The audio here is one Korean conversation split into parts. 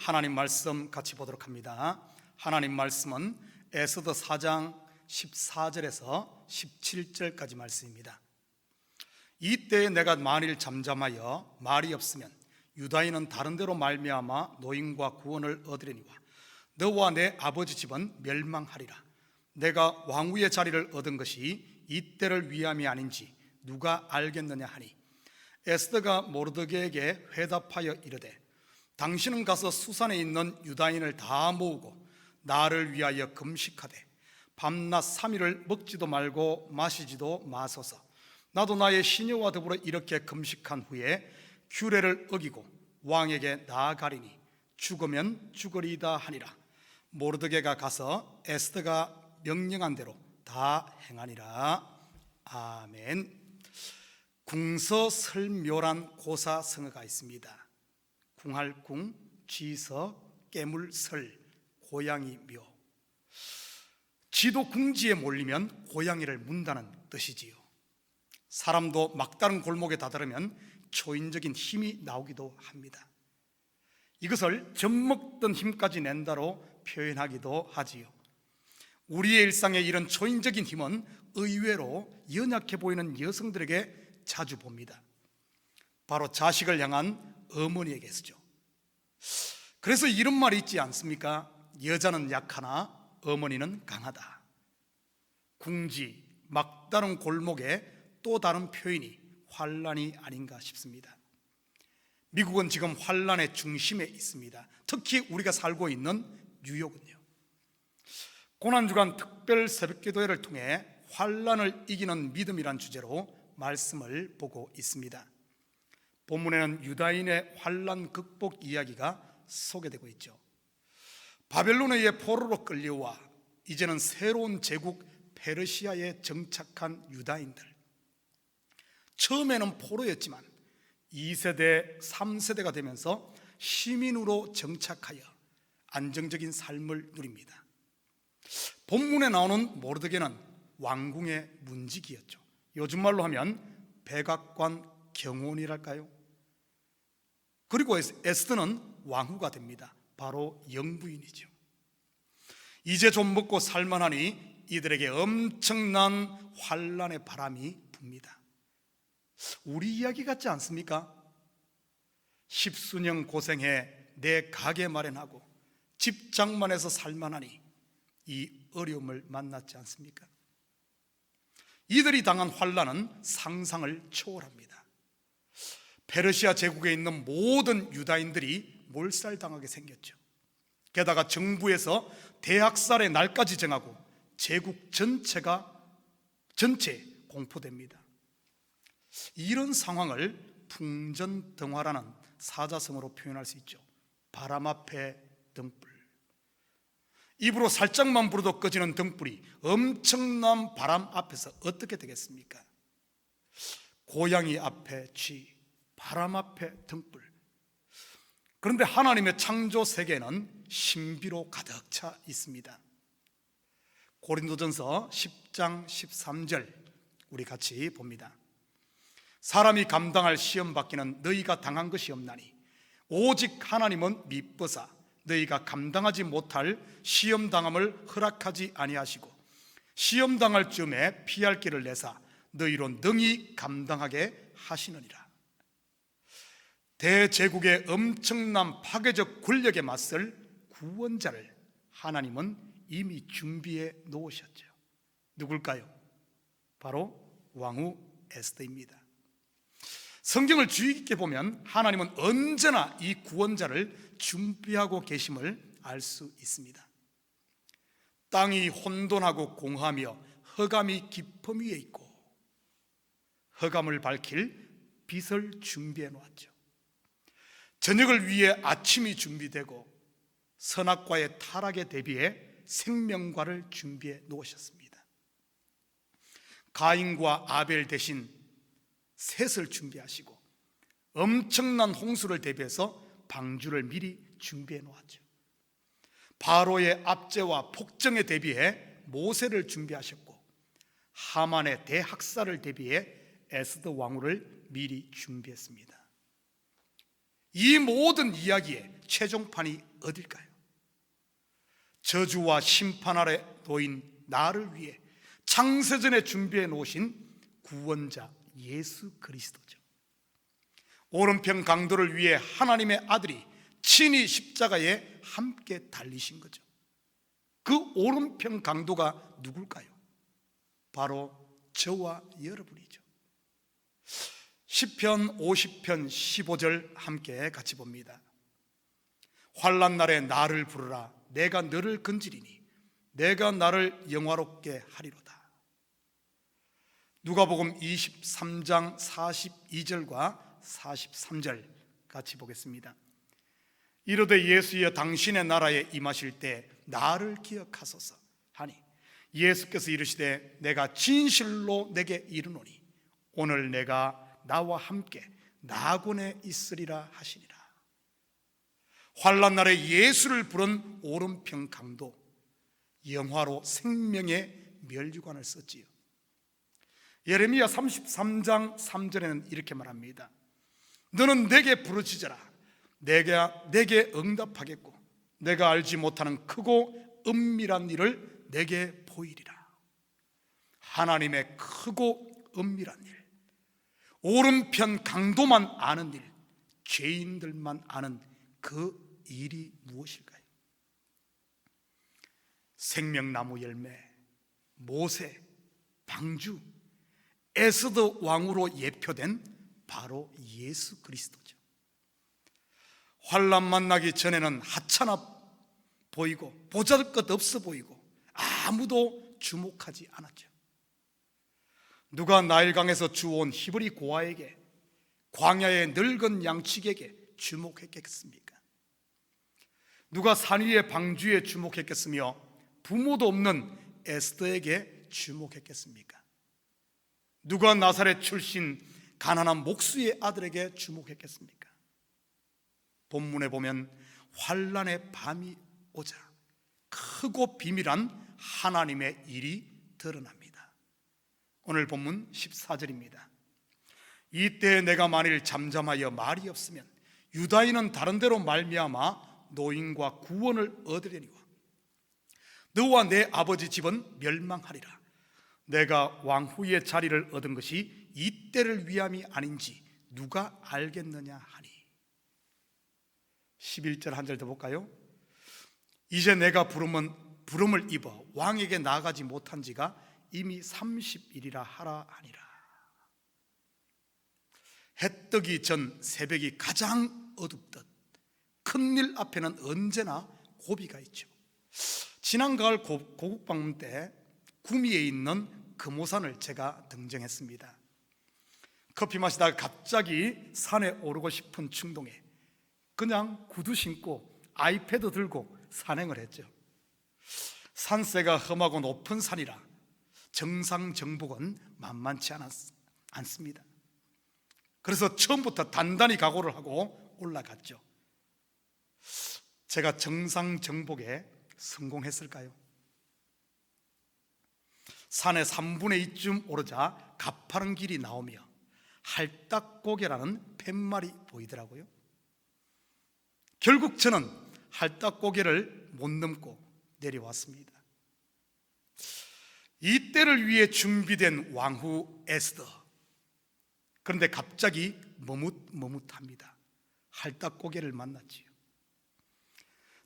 하나님 말씀 같이 보도록 합니다. 하나님 말씀은 에스더 4장 14절에서 17절까지 말씀입니다. 이때에 내가 만일 잠잠하여 말이 없으면 유다인은 다른 데로 말미암아 노임과 구원을 얻으려니와 너와 내 아버지 집은 멸망하리라. 내가 왕후의 자리를 얻은 것이 이때를 위함이 아닌지 누가 알겠느냐 하니, 에스더가 모르드게에게 회답하여 이르되, 당신은 가서 수산에 있는 유다인을 다 모으고 나를 위하여 금식하되 밤낮 3일을 먹지도 말고 마시지도 마소서. 나도 나의 시녀와 더불어 이렇게 금식한 후에 규례를 어기고 왕에게 나아가리니 죽으면 죽으리이다 하니라. 모르드게가 가서 에스더가 명령한 대로 다 행하니라. 아멘. 궁서설묘란 고사성어가 있습니다. 궁할궁, 쥐서, 깨물설, 고양이 묘. 쥐도 궁지에 몰리면 고양이를 문다는 뜻이지요. 사람도 막다른 골목에 다다르면 초인적인 힘이 나오기도 합니다. 이것을 젖먹던 힘까지 낸다로 표현하기도 하지요. 우리의 일상에 이런 초인적인 힘은 의외로 연약해 보이는 여성들에게 자주 봅니다. 바로 자식을 향한 어머니에게서죠. 그래서 이런 말이 있지 않습니까? 여자는 약하나 어머니는 강하다. 궁지, 막다른 골목에 또 다른 표현이 환란이 아닌가 싶습니다. 미국은 지금 환란의 중심에 있습니다. 특히 우리가 살고 있는 뉴욕은요. 고난주간 특별 새벽기도회를 통해 환란을 이기는 믿음이란 주제로 말씀을 보고 있습니다. 본문에는 유다인의 환란 극복 이야기가 소개되고 있죠. 바벨론에 의해 포로로 끌려와 이제는 새로운 제국 페르시아에 정착한 유다인들. 처음에는 포로였지만 2세대, 3세대가 되면서 시민으로 정착하여 안정적인 삶을 누립니다. 본문에 나오는 모르드게는 왕궁의 문지기였죠. 요즘 말로 하면 백악관 경호원이랄까요? 그리고 에스더는 왕후가 됩니다. 바로 영부인이죠. 이제 좀 먹고 살만하니 이들에게 엄청난 환란의 바람이 붑니다. 우리 이야기 같지 않습니까? 십수년 고생해 내 가게 마련하고 집장만 해서 살만하니 이 어려움을 만났지 않습니까? 이들이 당한 환란은 상상을 초월합니다. 페르시아 제국에 있는 모든 유다인들이 몰살당하게 생겼죠. 게다가 정부에서 대학살의 날까지 정하고 제국 전체 공포됩니다. 이런 상황을 풍전등화라는 사자성어로 표현할 수 있죠. 바람 앞에 등불. 입으로 살짝만 불어도 꺼지는 등불이 엄청난 바람 앞에서 어떻게 되겠습니까? 고양이 앞에 쥐, 바람 앞에 등불. 그런데 하나님의 창조 세계는 신비로 가득 차 있습니다. 고린도전서 10장 13절 우리 같이 봅니다. 사람이 감당할 시험 받기는 너희가 당한 것이 없나니 오직 하나님은 미쁘사 너희가 감당하지 못할 시험 당함을 허락하지 아니하시고 시험 당할 즈음에 피할 길을 내사 너희로 능히 감당하게 하시느니라. 대제국의 엄청난 파괴적 권력에 맞설 구원자를 하나님은 이미 준비해 놓으셨죠. 누굴까요? 바로 왕후 에스더입니다. 성경을 주의 깊게 보면 하나님은 언제나 이 구원자를 준비하고 계심을 알 수 있습니다. 땅이 혼돈하고 공하며 흑암이 깊음 위에 있고 흑암을 밝힐 빛을 준비해 놓았죠. 저녁을 위해 아침이 준비되고 선악과의 타락에 대비해 생명과를 준비해 놓으셨습니다. 가인과 아벨 대신 셋을 준비하시고 엄청난 홍수를 대비해서 방주를 미리 준비해 놓았죠. 바로의 압제와 폭정에 대비해 모세를 준비하셨고 하만의 대학살을 대비해 에스더 왕후를 미리 준비했습니다. 이 모든 이야기의 최종판이 어딜까요? 저주와 심판 아래 놓인 나를 위해 창세전에 준비해 놓으신 구원자 예수 그리스도죠. 오른편 강도를 위해 하나님의 아들이 친히 십자가에 함께 달리신 거죠. 그 오른편 강도가 누굴까요? 바로 저와 여러분이죠. 시편 50편 15절 함께 같이 봅니다. 환난 날에 나를 부르라. 내가 너를 건지리니 내가 나를 영화롭게 하리로다. 누가복음 23장 42절과 43절 같이 보겠습니다. 이르되 예수여 당신의 나라에 임하실 때 나를 기억하소서 하니 예수께서 이르시되 내가 진실로 내게 이르노니 오늘 내가 나와 함께 나곤에 있으리라 하시니라. 환난 날에 예수를 부른 오른편 강도, 영화로 생명의 멸류관을 썼지요. 예레미야 33장 3절에는 이렇게 말합니다. 너는 내게 부르짖어라. 내게 응답하겠고 내가 알지 못하는 크고 은밀한 일을 내게 보이리라. 하나님의 크고 은밀한 일, 오른편 강도만 아는 일, 죄인들만 아는 그 일이 무엇일까요? 생명나무 열매, 모세, 방주, 에스더 왕으로 예표된 바로 예수 그리스도죠. 환난 만나기 전에는 하찮아 보이고 보잘것 없어 보이고 아무도 주목하지 않았죠. 누가 나일강에서 주워온 히브리 고아에게, 광야의 늙은 양치기에게 주목했겠습니까? 누가 산 위의 방주에 주목했겠으며 부모도 없는 에스더에게 주목했겠습니까? 누가 나사렛 출신 가난한 목수의 아들에게 주목했겠습니까? 본문에 보면 환난의 밤이 오자 크고 비밀한 하나님의 일이 드러납니다. 오늘 본문 14절입니다. 이때 내가 만일 잠잠하여 말이 없으면 유다인은 다른 데로 말미암아 노임과 구원을 얻으려니와 너와 내 아버지 집은 멸망하리라. 내가 왕후의 자리를 얻은 것이 이때를 위함이 아닌지 누가 알겠느냐 하니. 11절 한 절 더 볼까요? 이제 내가 부름을 입어 왕에게 나아가지 못한 지가 이미 30일이라 하라 하니라. 해 뜨기 전 새벽이 가장 어둡듯 큰일 앞에는 언제나 고비가 있죠. 지난 가을 고국 방문 때 구미에 있는 금오산을 제가 등정했습니다. 커피 마시다가 갑자기 산에 오르고 싶은 충동에 그냥 구두 신고 아이패드 들고 산행을 했죠. 산세가 험하고 높은 산이라 정상 정복은 만만치 않습니다. 그래서 처음부터 단단히 각오를 하고 올라갔죠. 제가 정상 정복에 성공했을까요? 산의 3분의 2쯤 오르자 가파른 길이 나오며 할딱고개라는 팻말이 보이더라고요. 결국 저는 할딱고개를 못 넘고 내려왔습니다. 이 때를 위해 준비된 왕후 에스더. 그런데 갑자기 머뭇합니다. 할딱고개를 만났지요.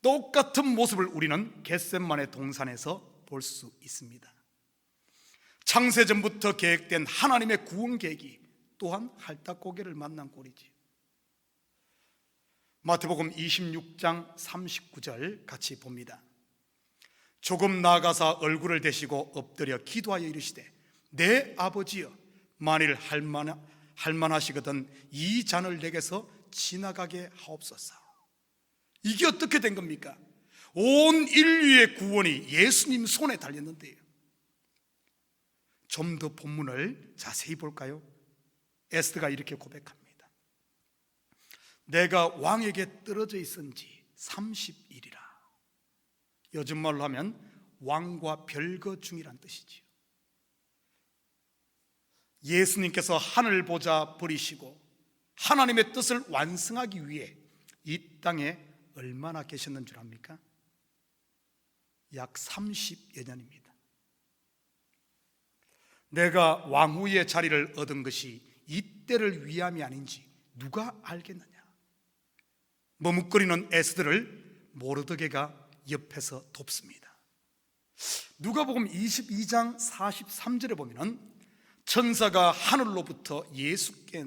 똑같은 모습을 우리는 겟셋만의 동산에서 볼 수 있습니다. 창세전부터 계획된 하나님의 구원 계획이 또한 할딱고개를 만난 꼴이지. 마태복음 26장 39절 같이 봅니다. 조금 나아가사 얼굴을 대시고 엎드려 기도하여 이르시되 내 아버지여 만일 할만하시거든 이 잔을 내게서 지나가게 하옵소서. 이게 어떻게 된 겁니까? 온 인류의 구원이 예수님 손에 달렸는데요. 좀 더 본문을 자세히 볼까요? 에스더가 이렇게 고백합니다. 내가 왕에게 떨어져 있은지 30일이라. 요즘 말로 하면 왕과 별거 중이란 뜻이지요. 예수님께서 하늘 보좌 버리시고 하나님의 뜻을 완성하기 위해 이 땅에 얼마나 계셨는 줄 압니까? 약 30여 년입니다. 내가 왕후의 자리를 얻은 것이 이때를 위함이 아닌지 누가 알겠느냐. 머뭇거리는 에스더를 모르드게가 옆에서 돕습니다. 누가복음 22장 43절에 보면 천사가 하늘로부터 예수께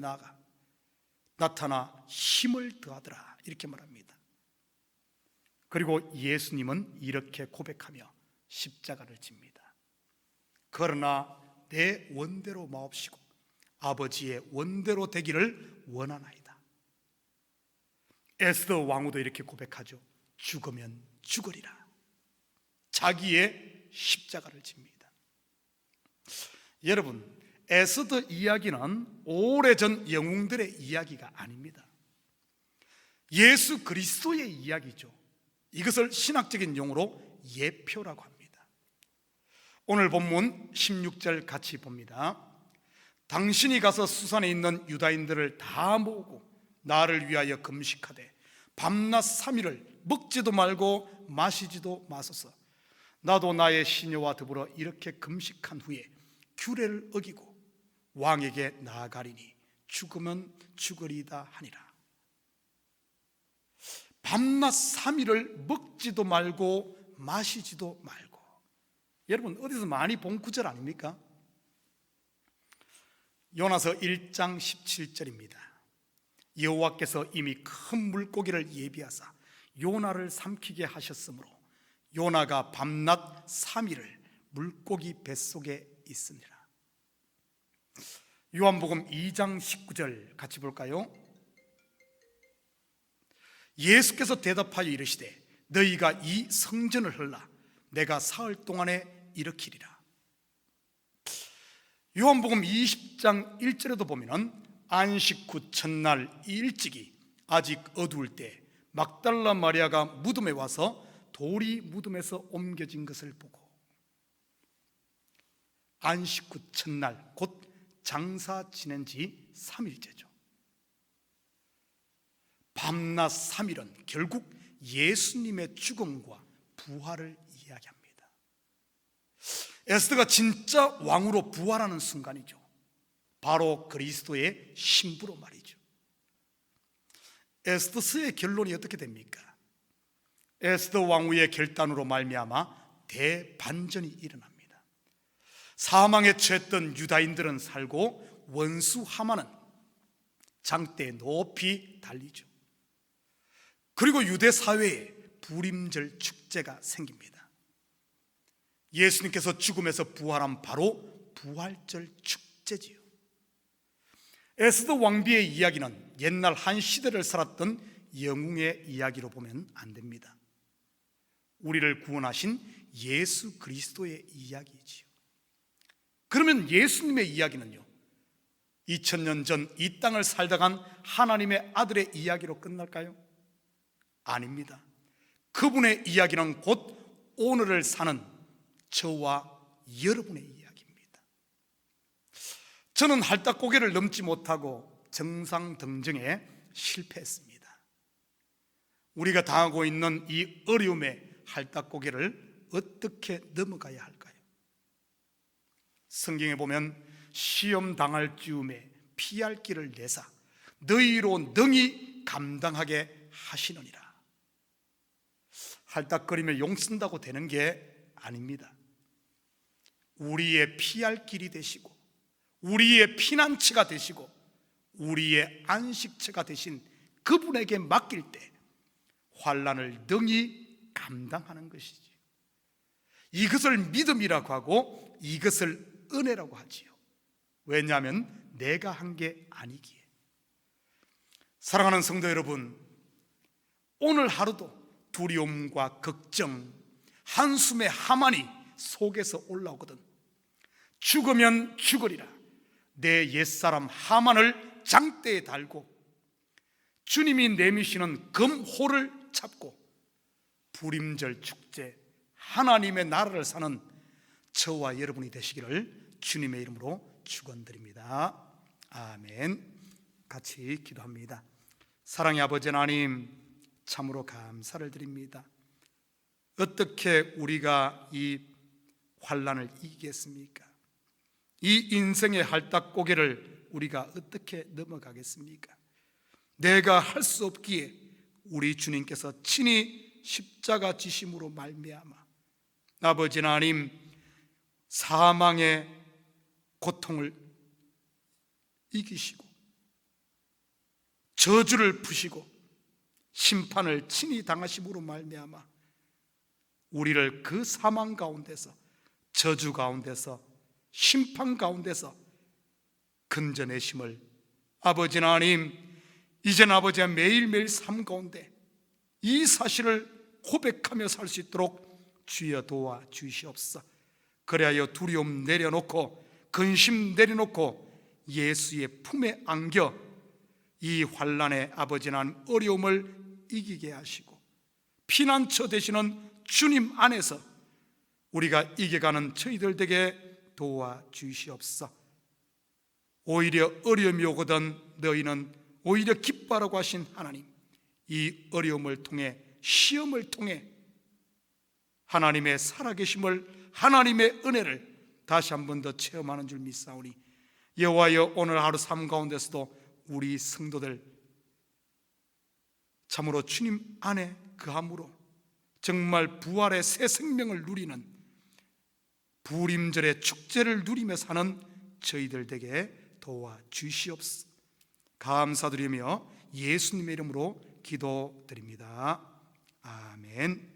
나타나 힘을 더하더라 이렇게 말합니다. 그리고 예수님은 이렇게 고백하며 십자가를 집니다. 그러나 내 원대로 마옵시고 아버지의 원대로 되기를 원하나이다. 에스더 왕후도 이렇게 고백하죠. 죽으면 죽으리라. 자기의 십자가를 집니다. 여러분, 에스더 이야기는 오래전 영웅들의 이야기가 아닙니다. 예수 그리스도의 이야기죠. 이것을 신학적인 용어로 예표라고 합니다. 오늘 본문 16절 같이 봅니다. 당신이 가서 수산에 있는 유다인들을 다 모으고 나를 위하여 금식하되 밤낮 3일을 먹지도 말고 마시지도 마소서. 나도 나의 시녀와 더불어 이렇게 금식한 후에 규례를 어기고 왕에게 나아가리니 죽으면 죽으리다 하니라. 밤낮 3일을 먹지도 말고 마시지도 말고. 여러분 어디서 많이 본 구절 아닙니까? 요나서 1장 17절입니다. 여호와께서 이미 큰 물고기를 예비하사 요나를 삼키게 하셨으므로 요나가 밤낮 3일을 물고기 뱃속에 있으니라. 요한복음 2장 19절 같이 볼까요? 예수께서 대답하여 이르시되 너희가 이 성전을 헐라 내가 사흘 동안에 일으키리라. 요한복음 20장 1절에도 보면 안식 후 첫날 일찍이 아직 어두울 때 막달라 마리아가 무덤에 와서 돌이 무덤에서 옮겨진 것을 보고, 안식 후 첫날 곧 장사 지낸 지 3일째죠. 밤낮 3일은 결국 예수님의 죽음과 부활을 이야기합니다. 에스더가 진짜 왕으로 부활하는 순간이죠. 바로 그리스도의 신부로 말이죠. 에스더서의 결론이 어떻게 됩니까? 에스더 왕후의 결단으로 말미암아 대반전이 일어납니다. 사망에 처했던 유다인들은 살고 원수 하만은 장대에 높이 달리죠. 그리고 유대 사회에 부림절 축제가 생깁니다. 예수님께서 죽음에서 부활한 바로 부활절 축제지요. 에스더 왕비의 이야기는 옛날 한 시대를 살았던 영웅의 이야기로 보면 안 됩니다. 우리를 구원하신 예수 그리스도의 이야기지요. 그러면 예수님의 이야기는요, 2000년 전 이 땅을 살다 간 하나님의 아들의 이야기로 끝날까요? 아닙니다. 그분의 이야기는 곧 오늘을 사는 저와 여러분의 이야기입니다. 저는 할딱고개를 넘지 못하고 정상등정에 실패했습니다. 우리가 당하고 있는 이 어려움의 할딱고개를 어떻게 넘어가야 할까요? 성경에 보면 시험 당할 즈음에 피할 길을 내사 너희로 능히 감당하게 하시느니라. 할딱거리며 용 쓴다고 되는 게 아닙니다. 우리의 피할 길이 되시고 우리의 피난처가 되시고 우리의 안식처가 되신 그분에게 맡길 때 환난을 능히 감당하는 것이지. 이것을 믿음이라고 하고 이것을 은혜라고 하지요. 왜냐하면 내가 한 게 아니기에. 사랑하는 성도 여러분, 오늘 하루도 두려움과 걱정, 한숨의 하만이 속에서 올라오거든 죽으면 죽으리라 내 옛사람 하만을 장대에 달고 주님이 내미시는 금호를 잡고 부림절 축제 하나님의 나라를 사는 저와 여러분이 되시기를 주님의 이름으로 축원드립니다. 아멘. 같이 기도합니다. 사랑의 아버지 하나님, 참으로 감사를 드립니다. 어떻게 우리가 이 환난을 이기겠습니까? 이 인생의 할딱고개를 우리가 어떻게 넘어가겠습니까? 내가 할 수 없기에 우리 주님께서 친히 십자가 지심으로 말미암아 아버지 하나님, 사망의 고통을 이기시고 저주를 푸시고 심판을 친히 당하심으로 말미암아 우리를 그 사망 가운데서, 저주 가운데서, 심판 가운데서 건져내심을 아버지 하나님, 이제는 아버지가 매일매일 삶 가운데 이 사실을 고백하며 살 수 있도록 주여 도와 주시옵소서. 그래야 두려움 내려놓고 근심 내려놓고 예수의 품에 안겨 이 환난의 아버지 하나님 어려움을 이기게 하시고 피난처 되시는 주님 안에서 우리가 이겨가는 저희들 되게 도와 주시옵소서. 오히려 어려움이 오거든 너희는 오히려 기뻐하라고 하신 하나님, 이 어려움을 통해, 시험을 통해 하나님의 살아계심을, 하나님의 은혜를 다시 한 번 더 체험하는 줄 믿사오니 여호와여, 오늘 하루 삶 가운데서도 우리 성도들 참으로 주님 안에 그함으로 정말 부활의 새 생명을 누리는, 부림절의 축제를 누리며 사는 저희들 되게 도와 주시옵소서. 감사드리며 예수님의 이름으로 기도드립니다. 아멘.